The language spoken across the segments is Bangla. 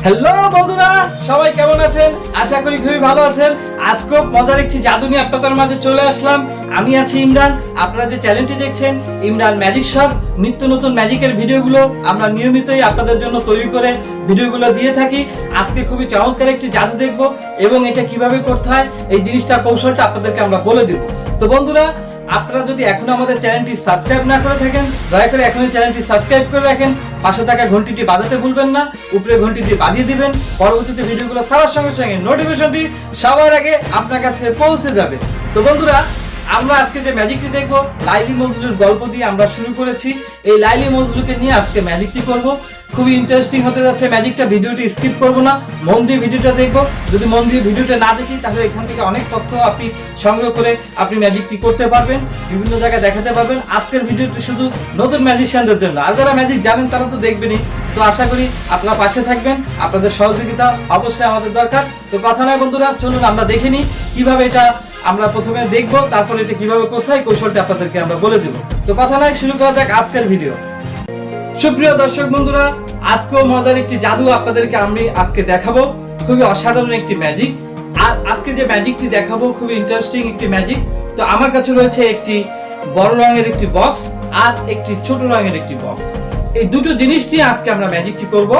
হ্যালো বন্ধুরা, সবাই কেমন আছেন? আশা করি খুবই ভালো আছেন। আজকে মজার একটি জাদু নিয়ে আপনাদের মাঝে চলে আসলাম। আমি আছি ইমরান। আপনারা যে চ্যানেলটি দেখছেন ইমরান ম্যাজিক শপ, নিত্য নতুন ম্যাজিকের ভিডিওগুলো আমরা নিয়মিতই আপনাদের জন্য তৈরি করে ভিডিওগুলো দিয়ে থাকি। আজকে খুবই চমৎকার একটি জাদু দেখব এবং এটা কিভাবে করতে হয় এই জিনিসটা কৌশলটা আপনাদেরকে আমরা বলে দেব। তো বন্ধুরা, আপনারা যদি এখনো আমাদের চ্যানেলটি সাবস্ক্রাইব না করে থাকেন, দয়া করে এখনই চ্যানেলটি সাবস্ক্রাইব করে রাখেন। পাশে থাকা ঘন্টিটি বাজাতে ভুলবেন না, উপরে ঘন্টিটি বাজিয়ে দিবেন। পরবর্তীতে ভিডিওগুলো ছাড়ার সঙ্গে সঙ্গে নোটিফিকেশনটি সবার আগে আপনার কাছে পৌঁছে যাবে। তো বন্ধুরা, আমরা আজকে যে ম্যাজিকটি দেখব, লাইলি মজলুর গল্প দিয়ে আমরা শুরু করেছি। এই লাইলি মজলুকে নিয়ে আজকে ম্যাজিকটি করব। খুবই ইন্টারেস্টিং হতে যাচ্ছে ম্যাজিকটা। ভিডিওটি স্কিপ করব না, মন দিয়ে ভিডিওটা দেখব। যদি মন দিয়ে ভিডিওটা না দেখি তাহলে এখান থেকে অনেক তথ্য আপনি সংগ্রহ করে আপনি ম্যাজিকটি করতে পারবেন, বিভিন্ন জায়গায় দেখাতে পারবেন। আজকের ভিডিওটি শুধু নতুন ম্যাজিশিয়ানদের জন্য, আর যারা ম্যাজিক জানেন তারা তো দেখবেনই। তো আশা করি আপনারা পাশে থাকবেন, আপনাদের সহযোগিতা অবশ্যই আমাদের দরকার। তো কথা নয় বন্ধুরা, চলুন আমরা দেখে নিই কিভাবে এটা আমরা প্রথমে দেখব, তারপর এটা কিভাবে কোথায় কৌশলটা আপনাদেরকে আমরা বলে দেব। তো কথা নয়, শুরু করা যাক আজকের ভিডিও। সুপ্রিয় দর্শক বন্ধুরা, আজকেও মজার একটি জাদু আপনাদেরকে আমি আজকে দেখাবো। খুবই অসাধারণ একটি ম্যাজিক। আর আজকে যে ম্যাজিকটি দেখাবো খুবই ইন্টারেস্টিং একটি ম্যাজিক। তো আমার কাছে রয়েছে একটি বড় রঙের একটি বক্স আর একটি ছোট রঙের একটি বক্স। এই দুটো জিনিস নিয়ে আজকে আমরা ম্যাজিকটি করব।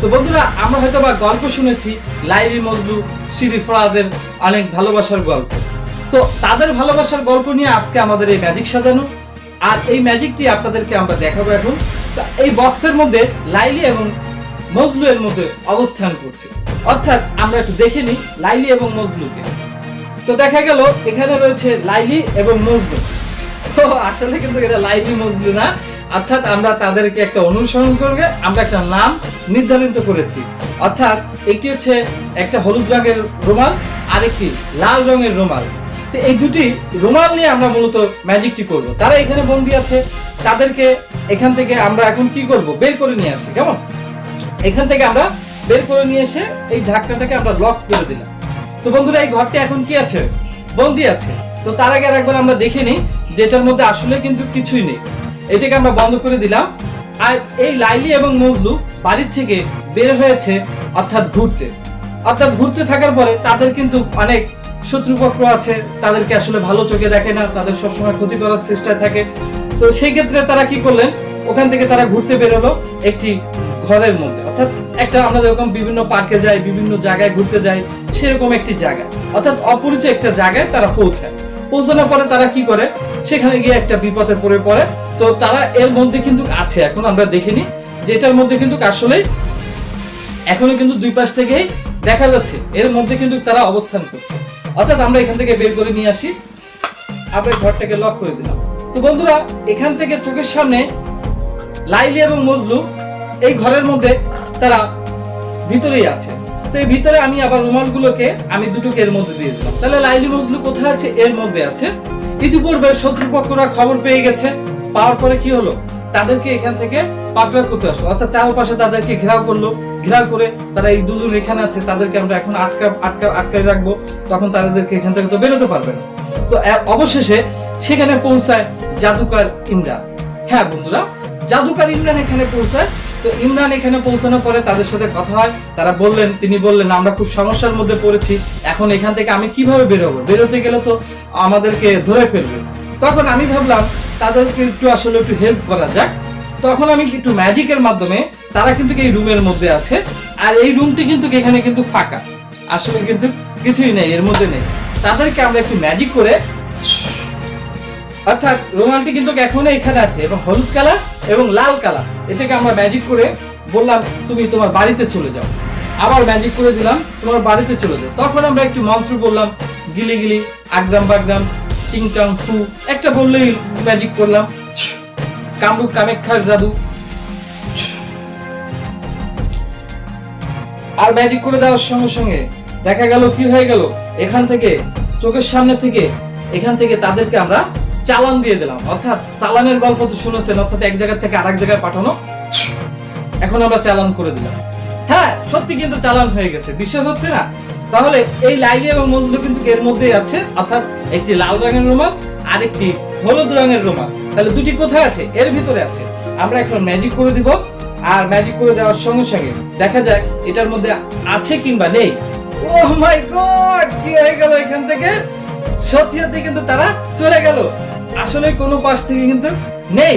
তো বন্ধুরা, আমরা হয়তো বা গল্প শুনেছি লাইলি মজলু শিরিফরাদের অনেক ভালোবাসার গল্প। তো তাদের ভালোবাসার গল্প নিয়ে আজকে আমাদের এই ম্যাজিক সাজানো। আর এই ম্যাজিকটি আপনাদেরকে আমরা দেখাবো এখন। এই বক্সের মধ্যে লাইলি এবং মজলু এর মধ্যে অবস্থান করছে, অর্থাৎ আমরা একটু দেখে নিই লাইলি এবং মজলুকে। তো দেখা গেল এখানে রয়েছে লাইলি এবং মজলু। তো আসলে কিন্তু এটা লাইলি মজলু না, অর্থাৎ আমরা তাদেরকে একটা অনুসরণ করে আমরা একটা নাম নির্ধারিত করেছি। অর্থাৎ একটি হচ্ছে একটা হলুদ রঙের রুমাল আর একটি লাল রঙের রুমাল। তো এই দুটি রুমাল নিয়ে আমরা মূলত ম্যাজিকটি করব। তারা এখানে বন্দী আছে, তাদেরকে এখান থেকে আমরা এখন কি করব, বের করে নিয়ে আসি। কেমন? এখান থেকে আমরা বের করে নিয়ে এসে এই ঢাকনাটাকে আমরা লক করে দিলাম। তো বন্ধুরা, এই ঘরটা এখন কি আছে, বন্দী আছে। তো তার আগে একবার আমরা দেখে নিই যে এটার মধ্যে আসলে কিন্তু কিছুই নেই। এটাকে আমরা বন্ধ করে দিলাম। আর এই লাইলি এবং মজলু বাড়ি থেকে বের হয়েছে, অর্থাৎ ঘুরতে থাকার পরে তাদের কিন্তু অনেক শত্রুপক্ষ আছে, তাদেরকে আসলে ভালো চোখে দেখে না, তাদের সবসময় ক্ষতি করার চেষ্টায় থাকে। তো সেই ক্ষেত্রে তারা কি করলেন, ওখান থেকে তারা ঘুরতে বেরোলো একটি ঘরের মধ্যে, অর্থাৎ একটা আমরা যেরকম বিভিন্ন পার্কে যাই, বিভিন্ন জায়গায় ঘুরতে যাই, সেরকম একটি জায়গায়, অর্থাৎ অপরিচিত একটা জায়গায় তারা পৌঁছানোর পরে তারা কি করে, সেখানে গিয়ে একটা বিপদে পড়ে। তো তারা এর মধ্যে কিন্তু আছে, এখন আমরা দেখিনি যে এটার মধ্যে কিন্তু আসলেই এখনো কিন্তু দুই পাশ থেকেই দেখা যাচ্ছে এর মধ্যে কিন্তু তারা অবস্থান করছে। অর্থাৎ আমরা এখান থেকে বের করে নিয়ে আসি, আমরা ঘরটাকে লক করে দিলাম। তো বন্ধুরা, এখান থেকে চোখের সামনে লাইলি এবং মজলু এই ঘরের মধ্যে তারা ভিতরেই আছে। তো এই ভিতরে আমি আবার রুমালগুলোকে আমি দুটোকে এর মধ্যে দিয়ে দিলাম। তাহলে লাইলি মজলু কোথায় আছে, এর মধ্যে আছে। ইতিপূর্বে শত্রুপক্ষরা খবর পেয়ে গেছে, পাওয়ার পরে কি হলো, তাদেরকে এখান থেকে পাকড়াও করতে আসলো, অর্থাৎ চারপাশে তাদেরকে ঘেরাও করে তারা এই দুজন এখানে আছে, তাদেরকে আমরা এখন আটকায় রাখবো। তখন তাদেরকে এখান থেকে তো বেরোতে পারবে না। তো অবশেষে সেখানে পৌঁছায় জাদুকর ইমরান। হ্যাঁ বন্ধুরা, জাদুকর ইমরান এখানে পৌঁছায়। তো ইমরান এখানে পৌঁছানোর পরে তাদের সাথে কথা হয়। তিনি বললেন আমরা খুব সমস্যার মধ্যে পড়েছি, এখন এখান থেকে আমি কিভাবে বেরোবো, বেরোতে গেলে তো আমাদেরকে ধরে ফেলবে। তখন আমি ভাবলাম তাদেরকে একটু হেল্প করা যাক। তখন আমি একটু ম্যাজিকের মাধ্যমে, তারা কিন্তু এই রুমের মধ্যে আছে, আর এই রুমটি কিন্তু এখানে কিন্তু ফাঁকা, আসলে কিন্তু কিছুই নেই, এর মধ্যে নেই। তাদেরকে আমরা একটু ম্যাজিক করে, অর্থাৎ রুমালটি কিন্তু এখনো এখানে আছে এবং হলুদ কালার এবং লাল কালার, এটাকে আমরা ম্যাজিক করে বললাম তুমি তোমার বাড়িতে চলে যাও। আবার ম্যাজিক করে দিলাম তোমার বাড়িতে চলে যাও। তখন আমরা একটু মন্ত্র বললাম, গিলি গিলি আগ্রাম বাগ্রাম টিং টং ফু, একটা বললেই ম্যাজিক করলাম। কামরূপ কামেক্ষার জাদু। আর ম্যাজিক করে দেওয়ার সঙ্গে সঙ্গে দেখা গেল কি হয়ে গেল, এখান থেকে চোখের সামনে থেকে এখান থেকে তাদেরকে আমরা চালান দিয়ে দিলাম। অর্থাৎ চালানের গল্প তো শুনেছেন, অর্থাৎ এক জায়গা থেকে আরেক জায়গায় পাঠানো। এখন আমরা চালান করে দিলাম। হ্যাঁ, সত্যি কিন্তু চালান হয়ে গেছে, বিশ্বাস হচ্ছে না? তাহলে এই লাইলি এবং মজলু কিন্তু এর মধ্যেই আছে, অর্থাৎ একটি লাল রঙের রুমাল আর একটি হলুদ রঙের রুমাল। তাহলে দুটি কোথায় আছে, এর ভিতরে আছে। আমরা এখন ম্যাজিক করে দিব। আর ম্যাজিক করে দেওয়ার সঙ্গে সঙ্গে দেখা যাক এটার মধ্যে আছে কিংবা নেই। ওহ মাই গড, কি হয়ে গেল এখান থেকে? সত্যি সত্যি কিন্তু তারা চলে গেল। আসলে কোনো পাশ থেকে কিন্তু নেই,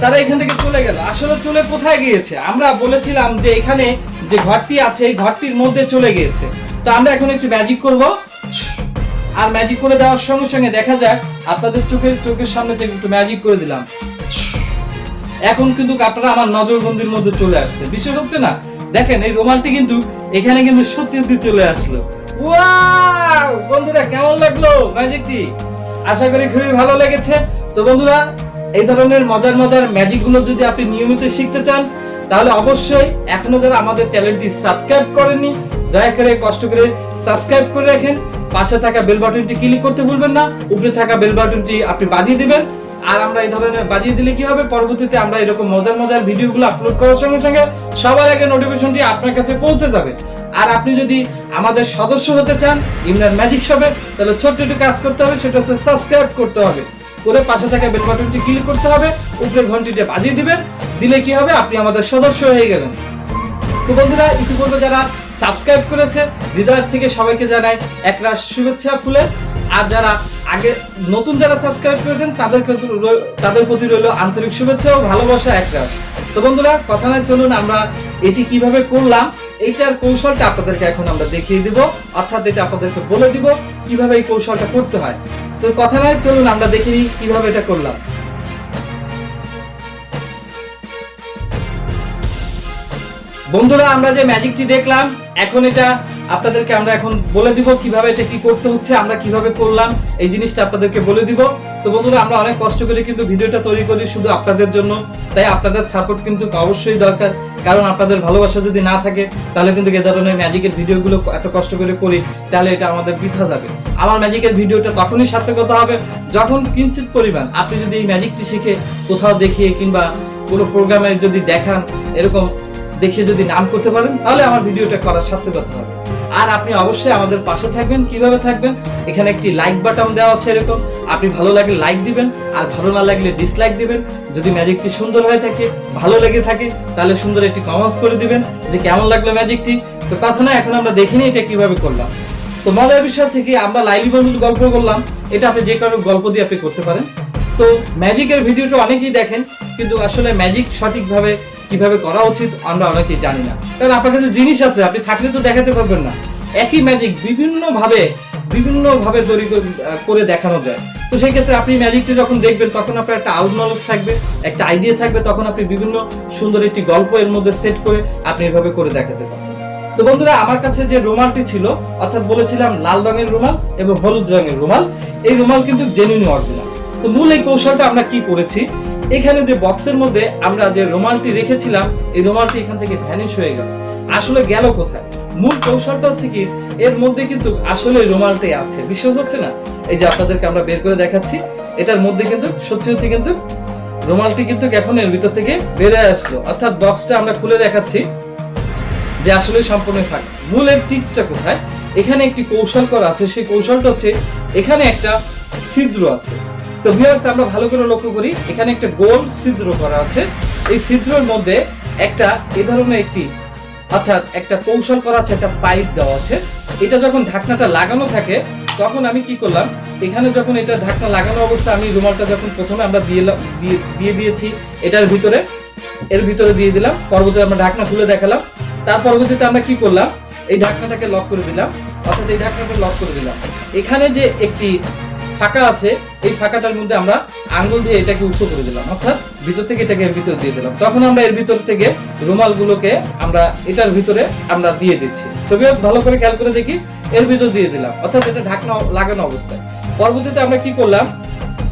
তারা এখান থেকে চলে গেল। আসলে চলে কোথায় গিয়েছে? আমরা বলেছিলাম যে এখানে যে ঘরটি আছে এই ঘরটির মধ্যে চলে গিয়েছে। তো আমরা এখন একটু ম্যাজিক করব, আর ম্যাজিক করে দেওয়ার সঙ্গে সঙ্গে দেখা যাক আপনাদের চোখের সামনে থেকে একটু ম্যাজিক করে দিলাম। এখন কিন্তু আপনারা আমার নজরবন্দির মধ্যে চলে আসছে। বিশ্বাস হচ্ছে না? দেখেন এই রুমালটি কিন্তু এখানে কিন্তু সত্যি চলে আসলো। ওয়াও বন্ধুরা, কেমন লাগলো ম্যাজিকটি? আশা করি খুবই ভালো লেগেছে। তো বন্ধুরা, এই ধরনের মজার মজার ম্যাজিক গুলো যদি আপনি নিয়মিত শিখতে চান তাহলে অবশ্যই এখনো যারা আমাদের চ্যানেলটি সাবস্ক্রাইব করেননি দয়া করে কষ্ট করে সাবস্ক্রাইব করে রাখেন। পাশে থাকা বেল বাটনটি ক্লিক করতে ভুলবেন না, উপরে থাকা বেল বাটনটি আপনি বাজিয়ে দিবেন। আর আমরা এই ধরনের বাজিয়ে দিলে কি হবে, পরবর্তীতে আমরা এরকম মজার মজার ভিডিওগুলো আপলোড করার সঙ্গে সঙ্গে সবার আগে নোটিফিকেশনটি আপনার কাছে পৌঁছে যাবে। আর আপনি যদি আমাদের সদস্য হতে চান ইমরান ম্যাজিক শপে, তাহলে ছোট্ট একটু কাজ করতে হবে, সেটা হচ্ছে সাবস্ক্রাইব করতে হবে, করে পাশে থাকা বেল বাটনটি ক্লিক করতে হবে, উপরে ঘন্টিতে বাজিয়ে দিবেন। দিলে কি হবে, আপনি আমাদের সদস্য হয়ে গেলেন। তো বন্ধুরা, ইতিপূর্বে যারা সাবস্ক্রাইব করেছে হৃদয় থেকে সবাইকে জানাই একরাশ শুভেচ্ছা ফুলের। আর যারা আগে নতুন যারা সাবস্ক্রাইব করেছেন তাদের প্রতি রইল আন্তরিক শুভেচ্ছা ও ভালোবাসা একরাশ। তো বন্ধুরা, কথা নয়, চলুন আমরা এটি কিভাবে করলাম এইটার কৌশলটা আপনাদেরকে এখন আমরা দেখিয়ে দিব, অর্থাৎ এটা আপনাদেরকে বলে দিব কিভাবে এই কৌশলটা করতে হয়। তো কথা নয়, চলুন আমরা দেখে নিই কিভাবে এটা করলাম। বন্ধুরা, আমরা যে ম্যাজিকটি দেখলাম এখন এটা আপনাদেরকে আমরা এখন বলে দিব কিভাবে এটা কি করতে হচ্ছে, আমরা কিভাবে করলাম এই জিনিসটা আপনাদেরকে বলে দিব। তো বন্ধুরা, আমরা অনেক কষ্ট করে কিন্তু ভিডিওটা তৈরি করি শুধু আপনাদের জন্য, তাই আপনাদের সাপোর্ট কিন্তু অবশ্যই দরকার। কারণ আপনাদের ভালোবাসা যদি না থাকে তাহলে কিন্তু এই ধরনের ম্যাজিকের ভিডিওগুলো এত কষ্ট করে করি তাহলে এটা আমাদের বৃথা যাবে। আমার ম্যাজিকের ভিডিওটা তখনই সার্থকতা হবে যখন কিঞ্চিত পরিমাণ আপনি যদি এই ম্যাজিকটি শিখে কোথাও দেখিয়ে কিংবা কোনো প্রোগ্রামে যদি দেখান, এরকম দেখিয়ে যদি নাম করতে পারেন তাহলে আমার ভিডিওটা করার সার্থকতা হবে। আর আপনি অবশ্যই আমাদের পাশে থাকবেন। কিভাবে থাকবেন, এখানে একটি লাইক বাটন দেওয়া আছে, এরকম আপনি ভালো লাগলে লাইক দিবেন, আর ভালো না লাগলে ডিসলাইক দিবেন। যদি ম্যাজিকটি সুন্দর হয়ে থাকে, ভালো লেগে থাকে, তাহলে সুন্দর একটি কমেন্টস করে দিবেন যে কেমন লাগলো ম্যাজিকটি। তো কথা না, এখন আমরা দেখিনি এটা কিভাবে করলাম। তো মজার বিষয় হচ্ছে কি, আমরা লাইলি বন্ধুর গল্প করলাম, এটা আপনি যে কারো গল্প দিয়ে আপনি করতে পারেন। তো ম্যাজিকের ভিডিওটা অনেকেই দেখেন, কিন্তু আসলে ম্যাজিক সঠিকভাবে কিভাবে করা উচিত আমরা অনেকেই জানি না। কারণ আপনার কাছে জিনিস আছে, আপনি থাকলে তো দেখাতে পারবেন না। একই ম্যাজিক বিভিন্ন ভাবে তৈরি করে দেখানো যায়। তো সেই ক্ষেত্রে আপনি ম্যাজিকটি যখন দেখবেন তখন আপনার একটা আউট নলেজ থাকবে, একটা আইডিয়া থাকবে, তখন আপনি বিভিন্ন সুন্দর একটি গল্প এর মধ্যে সেট করে আপনি এভাবে করে দেখাতে পারবেন। তো বন্ধুরা, আমার কাছে যে রুমালটি ছিল, অর্থাৎ বলেছিলাম লাল রঙের রুমাল এবং হলুদ রঙের রুমাল, এই রুমাল কিন্তু জেনুইন অরিজিনাল। তো মূল এই কৌশলটা আমরা কি করেছি, এখানে যে বক্সের মধ্যে আমরা যে রুমালটি রেখেছিলাম এই রুমালটি এখান থেকে ভ্যানিশ হয়ে গেল। আসলে গেল কোথায়? মূল কৌশলটা হচ্ছে কি, এর মধ্যে কিন্তু আসলে রুমালটাই আছে। বিশ্বাস হচ্ছে না? এই যে আপনাদেরকে আমরা বের করে দেখাচ্ছি, এটার মধ্যে কিন্তু সত্যি কিন্তু রুমালটি কিন্তু এখন এর ভিতর থেকে বেরিয়ে আসলো। অর্থাৎ বক্সটা আমরা খুলে দেখাচ্ছি যে আসলে সম্পূর্ণ ফাঁকা। মূলের টিপসটা কোথায়? এখানে একটি কৌশল করা আছে, সেই কৌশলটা হচ্ছে এখানে একটা ছিদ্র আছে। তো ভিউয়ার্স, আমরা ভালো করে লক্ষ্য করি, এখানে একটা গোল ছিদ্র করা আছে। এই ছিদ্রের মধ্যে একটা এই ধরনের একটি অর্থাৎ একটা কৌশল করা আছে, একটা পাইপ দেওয়া আছে। এটা যখন ঢাকনাটা লাগানো থাকে তখন আমি কি করলাম, এখানে যখন এটা ঢাকনা লাগানো অবস্থা, আমি রুমালটা যখন প্রথমে আমরা দিয়ে দিয়েছি এর ভিতরে দিয়ে দিলাম, পরবর্তীতে আমরা ঢাকনা খুলে দেখালাম। তার পরবর্তীতে আমরা কি করলাম, এই ঢাকনাটাকে লক করে দিলাম, অর্থাৎ এই ঢাকনাটা লক করে দিলাম। এখানে যে একটি ফাঁকা আছে, এই ফাঁকাটার মধ্যে আমরা আঙ্গুল দিয়ে এটাকে উঁচু করে দিলাম, অর্থাৎ ভিতর থেকে এটাকে এর ভিতরে দিয়ে দিলাম। তখন আমরা এর ভিতর থেকে রুমালগুলোকে আমরা এটার ভিতরে আমরা দিয়ে দিচ্ছি। তো ভিউয়ার্স, ভালো করে খেয়াল করে দেখি, এর ভিতর দিয়ে দিলাম, অর্থাৎ এটা ঢাকনা লাগানো অবস্থায়। পরবর্তীতে আমরা কি করলাম,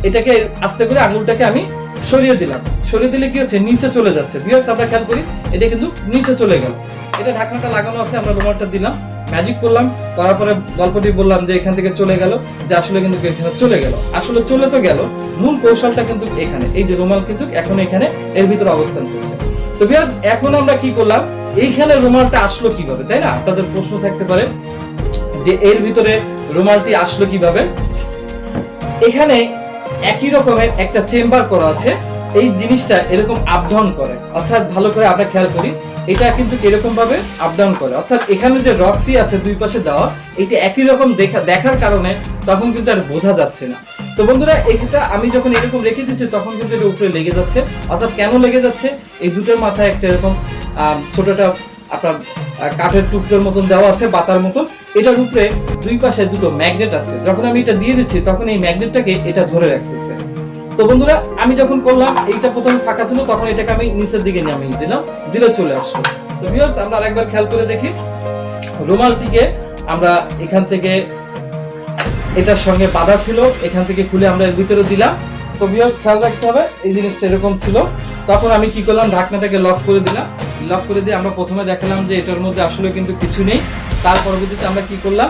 এটাকে আস্তে করে আঙ্গুলটাকে আমি সরিয়ে দিলাম। সরিয়ে দিলে কি হচ্ছে, নিচে চলে যাচ্ছে। ভিউয়ার্স, আমরা খেয়াল করি, এটা কিন্তু নিচে চলে গেল। এটা ঢাকনাটা লাগানো আছে, আমরা রুমালটা দিলাম, ম্যাজিক করলাম, করার পরে গল্পটি বললাম যে এখান থেকে চলে গেল, যে আসলে কিন্তু এখানে চলে গেল। আসলে চলে তো গেল, মূল কৌশলটা কিন্তু এখানে, এই যে রুমাল কিন্তু এখন এখানে এর ভিতরে অবস্থান করছে। তো ভিউয়ার্স, এখন আমরা কি করলাম, এইখানে রুমালটা আসলো কিভাবে, তাই না? আপনাদের প্রশ্ন থাকতে পারে যে এর ভিতরে রুমালটি আসলো কিভাবে। এখানে একই রকমের একটা চেম্বার করা আছে, এই জিনিসটা এরকম আপ ডাউন করে, অর্থাৎ ভালো করে আমরা খেয়াল করি এটা কিন্তু এরকম ভাবে আপ ডাউন করে, অর্থাৎ এখানে যে রডটি আছে দুই পাশে দেওয়া এটা একই রকম দেখার কারণে তখন কিন্তু আর বোঝা যাচ্ছে না। তো বন্ধুরা এটা আমি যখন এরকম রেখে দিচ্ছি তখন কিন্তু এটা উপরে লেগে যাচ্ছে। অর্থাৎ কেন লেগে যাচ্ছে, এই দুটোর মাথায় একটা এরকম ছোটটা আপনার কাঠের টুকরোর মতন দেওয়া আছে, বাতার মতন। এটার উপরে দুই পাশে দুটো ম্যাগনেট আছে, যখন আমি এটা দিয়ে দিচ্ছি তখন এই ম্যাগনেটটাকে এটা ধরে রাখতেছে। তো বন্ধুরা আমি যখন করলাম এইটা প্রথমে ফাঁকা ছিল, তখন এটাকে আমি নিচের দিকে নামিয়ে দিলাম, দিলে চলে আসলো। তো ভিউয়ার্স আমরা আরেকবার খেয়াল করে দেখি, রুমালটিকে আমরা এখান থেকে এটার সঙ্গে বাঁধা ছিল, এখান থেকে খুলে আমরা এর ভিতরে দিলাম। তো ভিউয়ার্স খেয়াল রাখতে হবে এই জিনিসটা এরকম ছিল, তখন আমি কি করলাম ঢাকনাটাকে লক করে দিলাম। লক করে দিয়ে আমরা প্রথমে দেখালাম যে এটার মধ্যে আসলে কিন্তু কিছু নেই। তার পরবর্তীতে আমরা কি করলাম,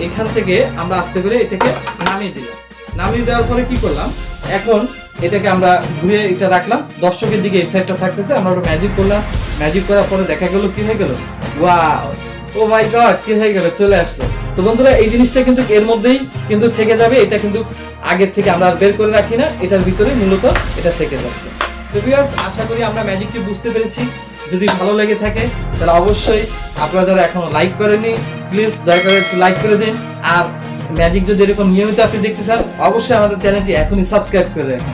এখান থেকে আমরা আস্তে করে এটাকে নামিয়ে দিলাম। নামিয়ে দেওয়ার পরে কি করলাম, এখন এটাকে আমরা ঘুরে এটা রাখলাম, দর্শকের দিকে এই সাইডটা থাকতেছে। আমরা ওটা ম্যাজিক করলাম, ম্যাজিক করার পরে দেখা গেল কি হয়ে গেল, ওয়াও ও মাই গড কি হয়ে গেল, চলে আসলো। তো বন্ধুরা এই জিনিসটা কিন্তু এর মধ্যেই কিন্তু থেকে যাবে, এটা কিন্তু আগের থেকে আমরা আর বের করে রাখি না, এটার ভিতরে মূলত এটা থেকে যাচ্ছে। তো ভিউয়ার্স আশা করি আমরা ম্যাজিকটি বুঝতে পেরেছি। যদি ভালো লেগে থাকে তাহলে অবশ্যই আপনারা যারা এখনো লাইক করেননি প্লিজ দয়া করে একটু লাইক করে দিন। আর ম্যাজিক যদি এরকম নিয়মিত আপনি দেখতে চান অবশ্যই আমাদের চ্যানেলটি এখনই সাবস্ক্রাইব করে রাখুন।